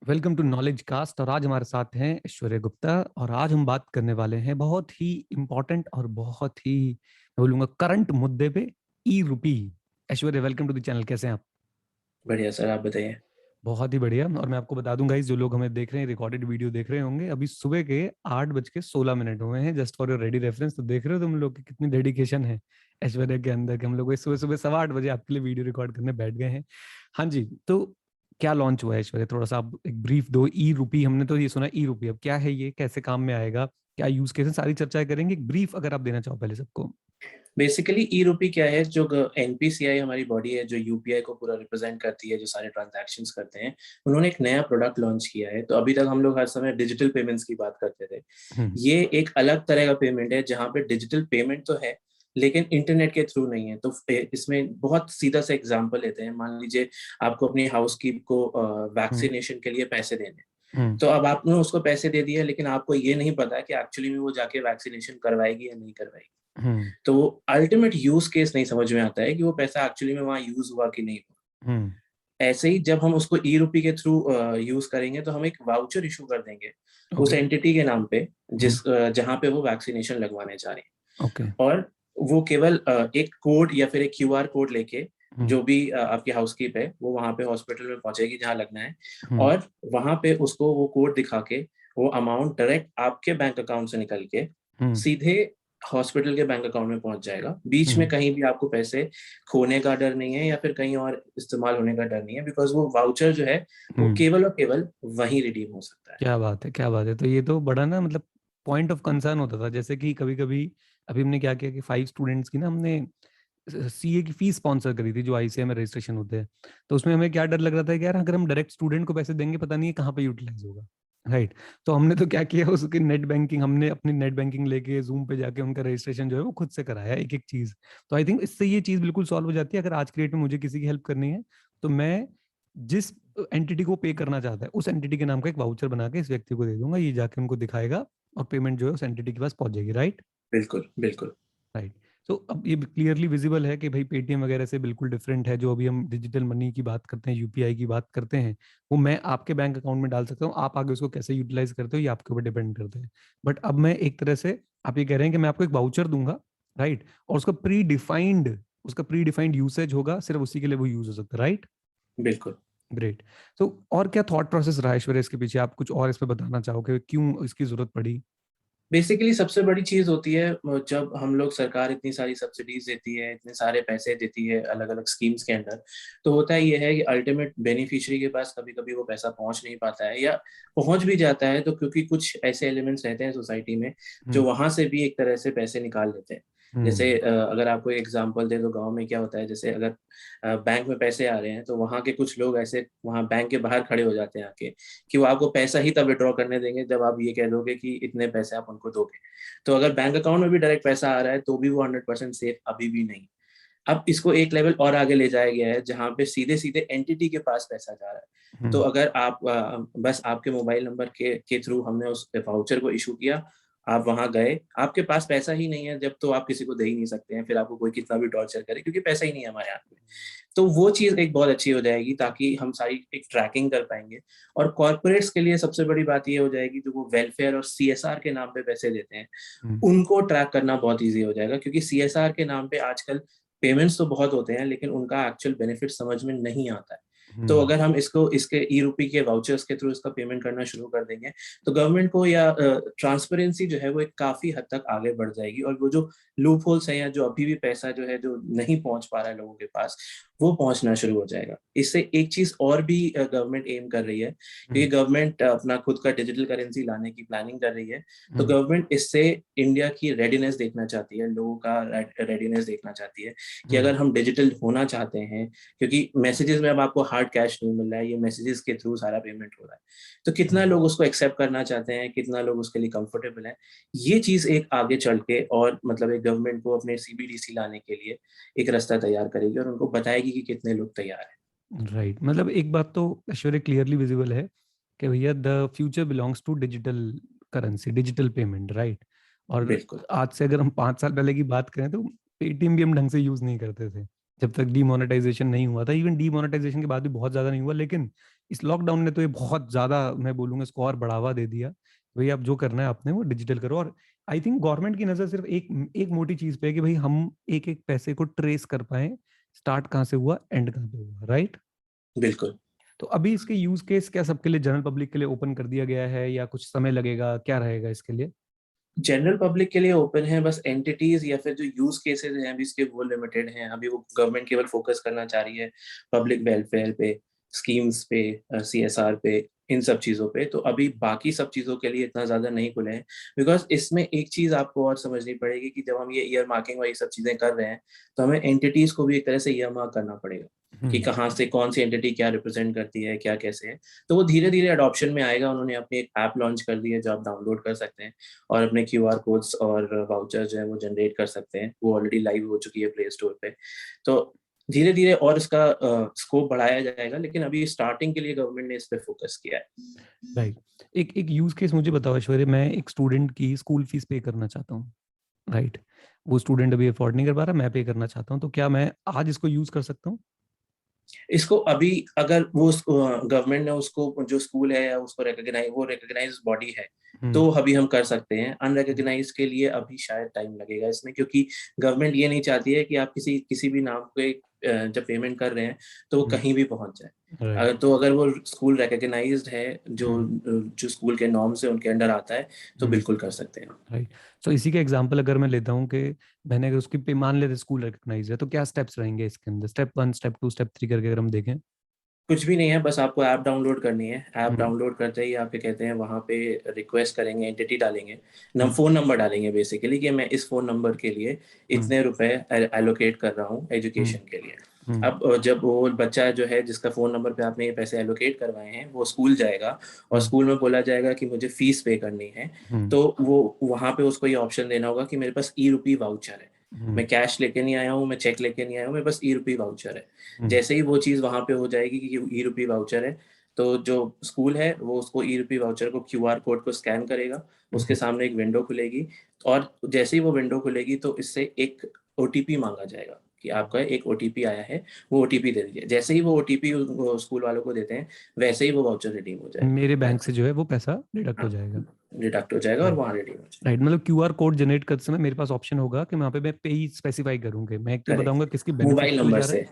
Welcome to knowledge cast. और आज हमारे साथ हैं ऐश्वर्या गुप्ता और आज हम बात करने वाले हैं बहुत ही इम्पोर्टेंट और बहुत ही मैं बोलूंगा करंट मुद्दे पे, E rupee. Aishwarya, welcome to the channel. कैसे हैं आप? बढ़िया सर, आप बताइए। बहुत ही बढ़िया। और मैं आपको बता दूं गाइस, जो लोग हमें देख रहे हैं, रिकॉर्डेड वीडियो देख रहे होंगे, अभी सुबह के 8:16 हुए हैं। Just for your ready reference. तो देख रहे हो तुम लोग की कितनी डेडिकेशन है ऐश्वर्या के अंदर कि हम लोग सुबह सुबह 8:15 आपके लिए वीडियो रिकॉर्ड करने बैठ गए हैं। हाँ जी। तो क्या लॉन्च हुआ है ऐश्वर्या? थोड़ा सा आप एक ब्रीफ दो। ई रूपी, हमने तो ये सुना ई रूपी, अब क्या है ये, कैसे काम में आएगा, क्या यूज केस है, सारी चर्चाएं करेंगे। एक ब्रीफ अगर आप देना चाहो पहले सबको। बेसिकली ई रूपी क्या है, जो एनपीसीआई हमारी बॉडी है जो यूपीआई को पूरा रिप्रेजेंट करती है, जो सारे ट्रांजैक्शंस करते हैं, उन्होंने एक नया प्रोडक्ट लॉन्च किया है। तो अभी तक हम लोग हर समय डिजिटल पेमेंट्स की बात करते थे। हम्म। ये एक अलग तरह का पेमेंट है जहाँ पे डिजिटल पेमेंट तो है लेकिन इंटरनेट के थ्रू नहीं है। तो इसमें बहुत सीधा सा एग्जांपल लेते हैं। मान लीजिए आपको अपनी हाउस कीप को हम्म। वैक्सीनेशन के लिए पैसे देने हैं। हम्म। तो अब आपने उसको पैसे दे दिए लेकिन आपको ये नहीं पता कि एक्चुअली में वो जाके वैक्सीनेशन करवाएगी या नहीं करवाएगी। हम्म। तो वो अल्टीमेट यूज केस नहीं समझ में आता है कि वो पैसा एक्चुअली में वहाँ यूज हुआ कि नहीं हुआ। हम्म। ऐसे ही जब हम उसको ई रूपी के थ्रू यूज करेंगे तो हम एक वाउचर इशू कर देंगे उस ओके। एंटिटी के नाम पे, हम्म। जहाँ पे वो वैक्सीनेशन लगवाने जा रहे ओके। हैं। और वो केवल एक कोड या फिर एक क्यूआर कोड लेके, हम्म। जो भी आपकी हाउसकीप है वो वहां पे हॉस्पिटल में पहुंचेगी जहाँ लगना है। हम्म। और वहां पे उसको वो कोड दिखा के वो अमाउंट डायरेक्ट आपके बैंक अकाउंट से निकल के हम्म। सीधे हॉस्पिटल के बैंक अकाउंट में पहुंच जाएगा। बीच में हम्म। कहीं भी आपको पैसे खोने का डर नहीं है या फिर कहीं और इस्तेमाल होने का डर नहीं है, बिकॉज वो वाउचर जो है वो हम्म। केवल और केवल वहीं रिडीम हो सकता है। क्या बात है, क्या बात है। तो ये तो बड़ा ना, मतलब पॉइंट ऑफ कंसर्न होता था। जैसे कि कभी कभी अभी हमने क्या किया कि 5 स्टूडेंट्स की ना, हमने सीए की फीस स्पॉन्सर करी थी, जो आईसीए में रजिस्ट्रेशन होते हैं। तो उसमें हमें क्या डर लग रहा था कि यार अगर हम डायरेक्ट स्टूडेंट को पैसे देंगे, पता नहीं है कहाँ पे यूटिलाइज होगा। राइट। तो हमने तो क्या किया, उसकी नेट बैंकिंग, हमने अपनी नेट बैंकिंग लेके जूम पे जाके उनका रजिस्ट्रेशन जो है वो खुद से कराया, एक एक चीज। तो आई थिंक इससे ये चीज बिल्कुल सॉल्व हो जाती है। अगर आज की डेट में मुझे किसी की हेल्प करनी है, तो मैं जिस एंटिटी को पे करना चाहता है उस एंटिटी के नाम का एक वाउचर बना के इस व्यक्ति को दे दूंगा, ये जाके उनको दिखाएगा और पेमेंट जो है उस एंटिटी के पास पहुंच जाएगी। राइट। बिल्कुल बिल्कुल। राइट। तो अब ये क्लियरली विजिबल है कि भाई पेटीएम वगैरह से बिल्कुल डिफरेंट है। जो अभी हम डिजिटल मनी की बात करते हैं, यूपीआई की बात करते हैं, वो मैं आपके बैंक अकाउंट में डाल सकता हूँ। आप आगे उसको कैसे यूटिलाइज करते हो ये आपके ऊपर डिपेंड करते हैं। बट अब मैं एक तरह से, आप ये कह रहे हैं कि मैं आपको एक वाउचर दूंगा, राइट, और उसका प्री डिफाइंड यूसेज होगा, सिर्फ उसी के लिए वो यूज हो सकता है। राइट। बिल्कुल। ग्रेट। तो और क्या थॉट प्रोसेस रहा ऐश्वर्या इसके पीछे? आप कुछ और इस पे बताना चाहोगे, क्यों इसकी जरूरत पड़ी? बेसिकली सबसे बड़ी चीज होती है जब हम लोग, सरकार इतनी सारी सब्सिडीज देती है, इतने सारे पैसे देती है अलग अलग स्कीम्स के अंदर, तो होता ये है कि अल्टीमेट बेनिफिशियरी के पास कभी कभी वो पैसा पहुंच नहीं पाता है, या पहुंच भी जाता है तो क्योंकि कुछ ऐसे एलिमेंट्स रहते हैं सोसाइटी में जो हम्म। वहां से भी एक तरह से पैसे निकाल लेते हैं। जैसे हम्म। अगर आपको एक एग्जांपल दे तो गांव में क्या होता है, जैसे अगर बैंक में पैसे आ रहे हैं तो वहां के कुछ लोग ऐसे वहां बैंक के बाहर खड़े हो जाते हैं आके, कि वो आपको पैसा ही तब विड्रॉ करने देंगे जब आप ये कह दोगे कि इतने पैसे आप उनको दोगे। तो अगर बैंक अकाउंट में भी डायरेक्ट पैसा आ रहा है तो भी वो 100% सेफ अभी भी नहीं। अब इसको एक लेवल और आगे ले जाया गया है जहां पे सीधे सीधे एंटिटी के पास पैसा जा रहा है। तो हम्म। अगर आप बस आपके मोबाइल नंबर के थ्रू हमने उस वाउचर को इशू किया, आप वहां गए, आपके पास पैसा ही नहीं है, जब तो आप किसी को दे ही नहीं सकते हैं, फिर आपको कोई कितना भी टॉर्चर करे क्योंकि पैसा ही नहीं है हमारे हाथ में। तो वो चीज एक बहुत अच्छी हो जाएगी ताकि हम सारी एक ट्रैकिंग कर पाएंगे। और कॉर्पोरेट्स के लिए सबसे बड़ी बात ये हो जाएगी, जो वो वेलफेयर और सीएसआर के नाम पे पैसे देते हैं, हम्म। उनको ट्रैक करना बहुत ईजी हो जाएगा, क्योंकि सीएसआर के नाम पे आजकल पेमेंट्स तो बहुत होते हैं लेकिन उनका एक्चुअल बेनिफिट समझ में नहीं आता है। तो हम्म। अगर हम इसको इसके ई रूपी के वाउचर्स के थ्रू इसका पेमेंट करना शुरू कर देंगे तो गवर्नमेंट को या ट्रांसपेरेंसी जो है वो एक काफी हद तक आगे बढ़ जाएगी, और वो जो लूप होल्स है या जो अभी भी पैसा जो है जो नहीं पहुंच पा रहा है लोगों के पास, वो पहुंचना शुरू हो जाएगा। इससे एक चीज और भी गवर्नमेंट एम कर रही है, क्योंकि हम्म। गवर्नमेंट अपना खुद का डिजिटल करेंसी लाने की प्लानिंग कर रही है। तो हम्म। गवर्नमेंट इससे इंडिया की रेडीनेस देखना चाहती है, लोगों का रेडीनेस देखना चाहती है कि हम्म। अगर हम डिजिटल होना चाहते हैं, क्योंकि मैसेजेस में अब आपको हार्ड कैश नहीं मिल रहा है, ये मैसेजेस के थ्रू सारा पेमेंट हो रहा है। तो कितना हम्म। लोग उसको एक्सेप्ट करना चाहते हैं, कितना लोग उसके लिए कंफर्टेबल है, ये चीज एक आगे चल के और मतलब एक गवर्नमेंट को अपने सीबीडीसी लाने के लिए एक रास्ता तैयार करेगी और उनको बताएगी कि कितने लोग तैयार हैं। राइट। मतलब एक बात तो ऐश्वर्य क्लियरली विजिबल है कि भैया the future belongs to digital currency, digital payment. Right. और बिल्कुल। आज से अगर हम 5 साल पहले की बात करें तो पेटीएम भी हम ढंग से यूज नहीं करते थे, जब तक डीमोनेटाइजेशन नहीं हुआ था। इवन डीमोनेटाइजेशन के बाद भी बहुत ज्यादा नहीं हुआ, लेकिन इस लॉकडाउन ने तो ये बहुत ज्यादा, मैं बोलूंगा इसको और बढ़ावा दे दिया। भाई आप जो करना है आपने वो डिजिटल करो। और आई थिंक गवर्नमेंट की नजर सिर्फ एक एक मोटी चीज पे है कि भाई हम एक एक पैसे को ट्रेस कर पाए, स्टार्ट कहाँ से हुआ, एंड कहाँ पे हुआ, राइट। बिल्कुल। तो अभी इसके यूज केस क्या सबके लिए, जनरल पब्लिक के लिए ओपन कर दिया गया है या कुछ समय लगेगा, क्या रहेगा इसके लिए? जनरल पब्लिक के लिए ओपन है, बस एंटिटीज या फिर जो यूज केसेस हैं अभी इसके वो लिमिटेड हैं। अभी वो गवर्नमेंट केवल फोकस करना चाह रही है पब्लिक वेलफेयर पे, स्कीम्स पे, सीएसआर पे, इन सब चीजों पे। तो अभी बाकी सब चीजों के लिए इतना ज्यादा नहीं खुले हैं, बिकॉज इसमें एक चीज आपको और समझनी पड़ेगी कि जब हम ये ईयर मार्किंग वाली सब चीजें कर रहे हैं तो हमें एंटिटीज को भी एक तरह से ईयर मार्क करना पड़ेगा कि कहाँ से कौन सी एंटिटी क्या रिप्रेजेंट करती है, क्या कैसे है। तो वो धीरे धीरे अडॉप्शन में आएगा। उन्होंने अपनी एक ऐप लॉन्च कर दी है जो आप डाउनलोड कर सकते हैं और अपने क्यूआर कोड्स और वाउचर जो है वो जनरेट कर सकते हैं। वो ऑलरेडी लाइव हो चुकी है प्ले स्टोर पे। तो धीरे धीरे और इसका स्कोप बढ़ाया जाएगा, लेकिन अभी स्टार्टिंग के लिए गवर्नमेंट ने इस पे फोकस किया है। राइट। एक एक यूज केस मुझे बताओ ऐश्वर्या, मैं एक स्टूडेंट की स्कूल फीस पे करना चाहता हूँ, राइट। वो स्टूडेंट अभी अफोर्ड नहीं कर पा रहा, मैं पे करना चाहता हूँ, तो क्या मैं आज इसको यूज कर सकता हूँ? इसको अभी अगर वो गवर्नमेंट ने उसको जो स्कूल है या उसको रिकॉग्नाइज, वो रिकॉग्नाइज बॉडी है, तो अभी हम कर सकते हैं। अनरिकॉग्नाइज के लिए अभी शायद टाइम लगेगा इसमें, क्योंकि गवर्नमेंट ये नहीं चाहती है कि आप किसी किसी भी नाम पे जब पेमेंट कर रहे हैं तो वो कहीं भी पहुंच जाए। राइट। तो अगर वो स्कूल रिकॉग्नाइज्ड है, जो जो स्कूल के नॉर्म्स है उनके अंडर आता है, तो बिल्कुल कर सकते हैं। राइट। सो इसी का एग्जांपल अगर मैं लेता हूँ कि मैंने अगर उसकी पे मान लेते स्कूल रिकॉग्नाइज है, तो क्या स्टेप्स रहेंगे इसके अंदर, स्टेप 1, स्टेप 2, स्टेप 3 करके अगर हम देखें? कुछ भी नहीं है, बस आपको ऐप डाउनलोड करनी है। ऐप हम्म। डाउनलोड करते ही आपके कहते हैं वहाँ पे रिक्वेस्ट करेंगे, एंटिटी डालेंगे, हम्म। फ़ोन नंबर डालेंगे बेसिकली कि मैं इस फ़ोन नंबर के लिए हम्म। इतने रुपए एलोकेट कर रहा हूँ हम्म। एजुकेशन के लिए। हम्म। अब जब वो बच्चा जो है जिसका फ़ोन नंबर पे आपने ये पैसे एलोकेट करवाए हैं वो स्कूल जाएगा और हम्म। स्कूल में बोला जाएगा कि मुझे फीस पे करनी है, हम्म। तो वो वहाँ पे उसको ये ऑप्शन देना होगा कि मेरे पास ई रुपी वाउचर है, हम्म। मैं कैश लेके नहीं आया हूँ, मैं चेक लेके नहीं आया हूँ, मेरे पास ई रुपी वाउचर है। हम्म। जैसे ही वो चीज़ वहाँ पे हो जाएगी कि ई रुपी वाउचर है, तो जो स्कूल है वो उसको ई रुपी वाउचर को क्यूआर कोड को स्कैन करेगा, उसके सामने एक विंडो खुलेगी और जैसे ही वो विंडो खुलेगी तो इससे एक ओटीपी मांगा जाएगा कि आपका एक ओटीपी आया है, वो ओटीपी दे दीजिए। जैसे ही वो ओटीपी स्कूल वालों को देते हैं, वैसे ही वो वाउचर रिडीम हो मेरे जाएगा। बैंक से जो है वो पैसा डिडक्ट हो हाँ, जाएगा। डिडक्ट हो जाएगा और राइट। वहाँ रिडीम हो जाएगा। राइट, मतलब क्यूआर कोड जनरेट करते समय मेरे पास ऑप्शन होगा कि वहाँ पे मैं पे ही स्पेसिफाई करूंगा, मैं एक तो करेक्ट। बताऊंगा किसकी बेनिफिट मोबाइल के लिए नंबर जा रहा से, है। क्या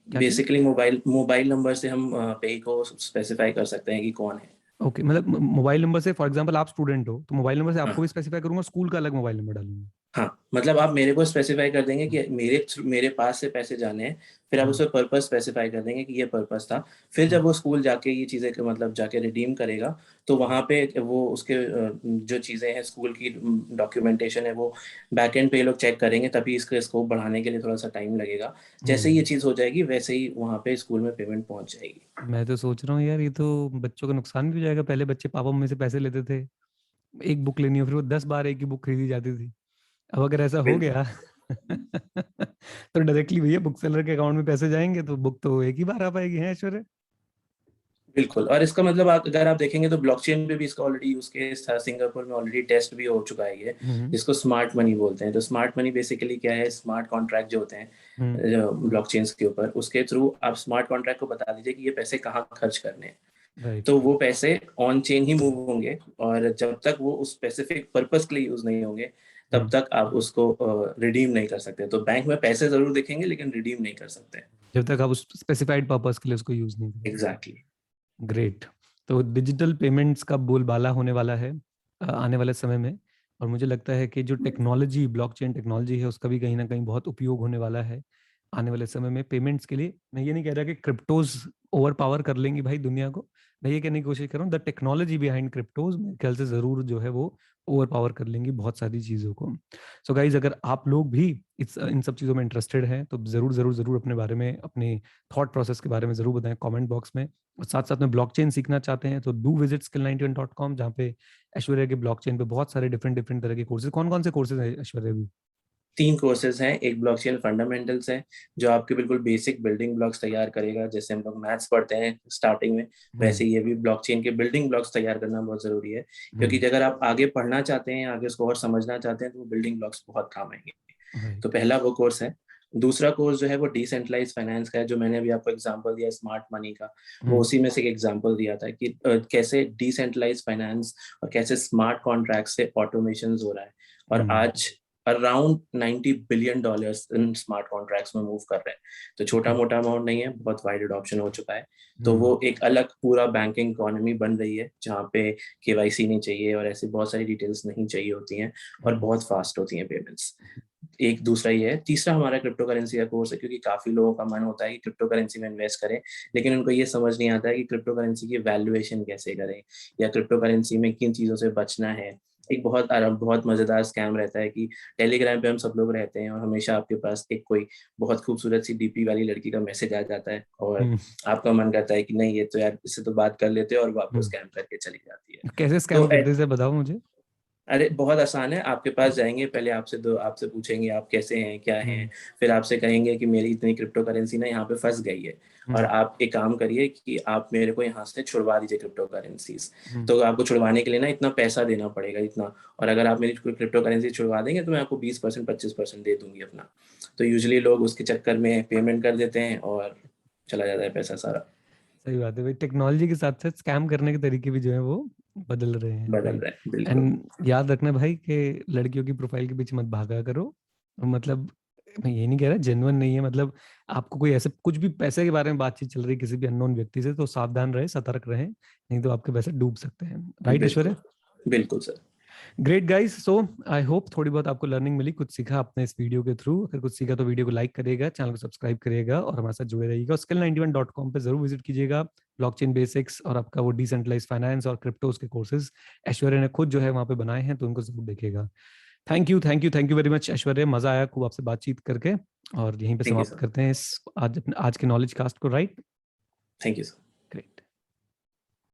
चीज? बेसिकली मोबाइल नंबर से हम पे को स्पेसिफाई कर सकते हैं कि कौन है। ओके, मतलब मोबाइल नंबर से, फॉर एग्जांपल आप स्टूडेंट हो तो मोबाइल नंबर से आपको हाँ भी स्पेसिफाई करूंगा, स्कूल का अलग मोबाइल नंबर डालूंगा। हाँ, मतलब आप मेरे को स्पेसिफाई कर देंगे कि मेरे पास से पैसे जाने हैं, फिर आप हम्म। उसमें पर्पस स्पेसिफाई कर देंगे कि ये पर्पस था। फिर जब वो स्कूल जाके ये चीज़ें मतलब जाके रिडीम करेगा, तो वहाँ पे वो उसके जो चीज़ें हैं स्कूल की डॉक्यूमेंटेशन है वो बैकएंड पे ये लोग चेक करेंगे, तभी इसका स्कोप बढ़ाने के लिए थोड़ा सा टाइम लगेगा। जैसे ही ये हम्म। चीज़ हो जाएगी वैसे ही वहाँ पे स्कूल में पेमेंट पहुँच जाएगी। मैं तो सोच रहा हूँ यार, ये तो बच्चों का नुकसान भी हो जाएगा। पहले बच्चे पापा मम्मी से पैसे लेते थे, एक बुक लेनी हो फिर वो 10 बार एक ही बुक खरीदी जाती थी। अब अगर ऐसा हो बिल्कुल। गया तो डायरेक्टली भैया बुक सेलर के अकाउंट में पैसे जाएंगे, तो बुक तो एक ही बार आ पाएगी, है ऐश्वर्या? बिल्कुल, और इसका मतलब अगर आप देखेंगे तो ब्लॉकचेन पे भी इसका ऑलरेडी यूज केस था, सिंगापुर में ऑलरेडी टेस्ट भी हो चुका है ये, हम्म। जिसको स्मार्ट मनी बोलते हैं। तो स्मार्ट मनी बेसिकली क्या है, स्मार्ट कॉन्ट्रैक्ट जो होते हैं हम्म। ब्लॉकचेन्स के ऊपर, उसके थ्रू आप स्मार्ट कॉन्ट्रैक्ट को बता दीजिए कि ये पैसे कहाँ खर्च करने हैं, राइट। तो वो पैसे ऑन चेन ही मूव होंगे। और जब तक वो उस स्पेसिफिक पर्पस के लिए यूज नहीं होंगे, तब हम्म। तक आप उसको रिडीम नहीं कर सकते। तो बैंक में पैसे जरूर दिखेंगे लेकिन रिडीम नहीं कर सकते। जब तक आप उस स्पेसिफाइड पर्पस के लिए उसको यूज नहीं करेंगे। एग्जैक्टली। ग्रेट। तो डिजिटल पेमेंट्स का बोलबाला होने वाला है आने वाले समय में। और मुझे लगता है कि जो टेक्नोलॉजी, ब्लॉकचेन टेक्नोलॉजी है, उसका भी कहीं ना कहीं बहुत उपयोग होने वाला है आने वाले समय में पेमेंट्स के लिए। मैं ये नहीं कह रहा कि क्रिप्टोज ओवर पावर कर लेंगी भाई दुनिया को, मैं ये कहने की कोशिश कर रहा हूँ द टेक्नोलॉजी बिहाइंड क्रिप्टोज मेरे ख्याल से जरूर जो है वो ओवर पावर कर लेंगी बहुत सारी चीजों को। सो गाइज, अगर आप लोग भी इन सब चीजों में इंटरेस्टेड हैं तो जरूर जरूर जरूर अपने बारे में, अपने थॉट प्रोसेस के बारे में जरूर बताएं कमेंट बॉक्स में। और साथ साथ में ब्लॉकचेन सीखना चाहते हैं तो डू विजिट skill91.com, जहाँ पे ऐश्वर्या के ब्लॉकचेन पे बहुत सारे डिफरेंट डिफरेंट तरह के कोर्सेज, कौन कौन से कोर्सेज हैं ऐश्वर्या भी? 3 कोर्सेज हैं। एक ब्लॉकचेन फंडामेंटल्स है, जो आपके बिल्कुल बेसिक बिल्डिंग ब्लॉक्स तैयार करेगा। जैसे हम लोग मैथ्स पढ़ते हैं स्टार्टिंग में, हम्म। वैसे ये भी ब्लॉकचेन के बिल्डिंग ब्लॉक्स तैयार करना बहुत जरूरी है, क्योंकि हम्म। अगर आप आगे पढ़ना चाहते हैं, आगे उसको और समझना चाहते हैं, तो वो बिल्डिंग ब्लॉक्स बहुत काम आएंगे। राइट। तो पहला वो कोर्स है। दूसरा कोर्स जो है वो डिसेंट्रलाइज फाइनेंस का है, जो मैंने अभी आपको एग्जांपल दिया स्मार्ट मनी का, वो उसी में से एक एग्जांपल दिया था कि कैसे डिसेंट्रलाइज फाइनेंस और कैसे स्मार्ट कॉन्ट्रैक्ट से ऑटोमेशन हो रहा है, और आज around $90 billion in smart contracts में मूव कर रहे हैं। तो छोटा मोटा अमाउंट नहीं है, बहुत वाइड अडॉप्शन हो चुका है। तो वो एक अलग पूरा बैंकिंग इकोनॉमी बन रही है, जहाँ पे केवाईसी नहीं चाहिए और ऐसी बहुत सारी डिटेल्स नहीं चाहिए होती हैं, और बहुत फास्ट होती हैं पेमेंट्स। एक दूसरा ये है। तीसरा हमारा क्रिप्टो करेंसी का कोर्स है, क्योंकि काफी लोगों का मन होता है कि क्रिप्टो करेंसी में इन्वेस्ट करें, लेकिन उनको ये समझ नहीं आता है कि क्रिप्टो करेंसी की वैल्यूएशन कैसे करें, या क्रिप्टो करेंसी में किन चीजों से बचना है। एक बहुत मजेदार स्कैम रहता है कि टेलीग्राम पे हम सब लोग रहते हैं, और हमेशा आपके पास एक कोई बहुत खूबसूरत सी डीपी वाली लड़की का मैसेज आ जाता है, और आपका मन करता है कि नहीं, ये तो यार इससे तो बात कर लेते हैं, और वो आपको स्कैम करके चली जाती है। कैसे स्कैम करते हैं बताओ मुझे। अरे बहुत आसान है, आपके पास जाएंगे, पहले आपसे पूछेंगे आप कैसे हैं, क्या हैं, फिर आपसे कहेंगे कि मेरी इतनी क्रिप्टो करेंसी ना यहाँ पे फंस गई है, और आप एक काम करिए कि आप मेरे को यहाँ से छुड़वा दीजिए क्रिप्टो करेंसीज। तो आपको छुड़वाने के लिए ना इतना पैसा देना पड़ेगा, इतना, और अगर आप मेरी क्रिप्टो करेंसी छुड़वा देंगे तो मैं आपको 20% 25% दे दूंगी अपना। तो यूजुअली लोग उसके चक्कर में पेमेंट कर देते हैं और चला जाता है पैसा सारा। सही बात है भाई, टेक्नोलॉजी के साथ साथ स्कैम करने के तरीके भी जो है वो बदल रहे हैं। बदल रहा है, बिल्कुल। एंड याद रखना भाई कि लड़कियों की प्रोफाइल के पीछे मत भागा करो। मतलब मैं ये नहीं कह रहा जेन्युइन नहीं है, मतलब आपको कोई ऐसे कुछ भी पैसे के बारे में बातचीत चल रही है किसी भी अननोन व्यक्ति से, तो सावधान रहे, सतर्क रहे, नहीं तो आपके पैसे डूब सकते हैं। राइट ऐश्वर्या? बिल्कुल बिल्कुल sir. Great guys, so I hope थोड़ी बहुत आपको लर्निंग मिली, कुछ सीखा आपने इस वीडियो के थ्रू। अगर कुछ सीखा तो वीडियो को लाइक करिएगा, चैनल को सब्सक्राइब करिएगा, और हमारे साथ जुड़े रहिएगा। skill91.com पे जरूर विजिट कीजिएगा। ब्लॉकचेन बेसिक्स और आपका वो डिसेंट्रलाइज फाइनेंस और क्रिप्टोस के कोर्सेज ऐश्वर्या ने खुद जो है वहाँ पे बनाए हैं, तो उनको जरूर देखिएगा। Thank you very much Aishwarya, मजा आया खूब आपसे बातचीत करके। और यहीं पे थैंक यू समाप्त सर। करते हैं इस आज के नॉलेज कास्ट को। Right, thank you sir.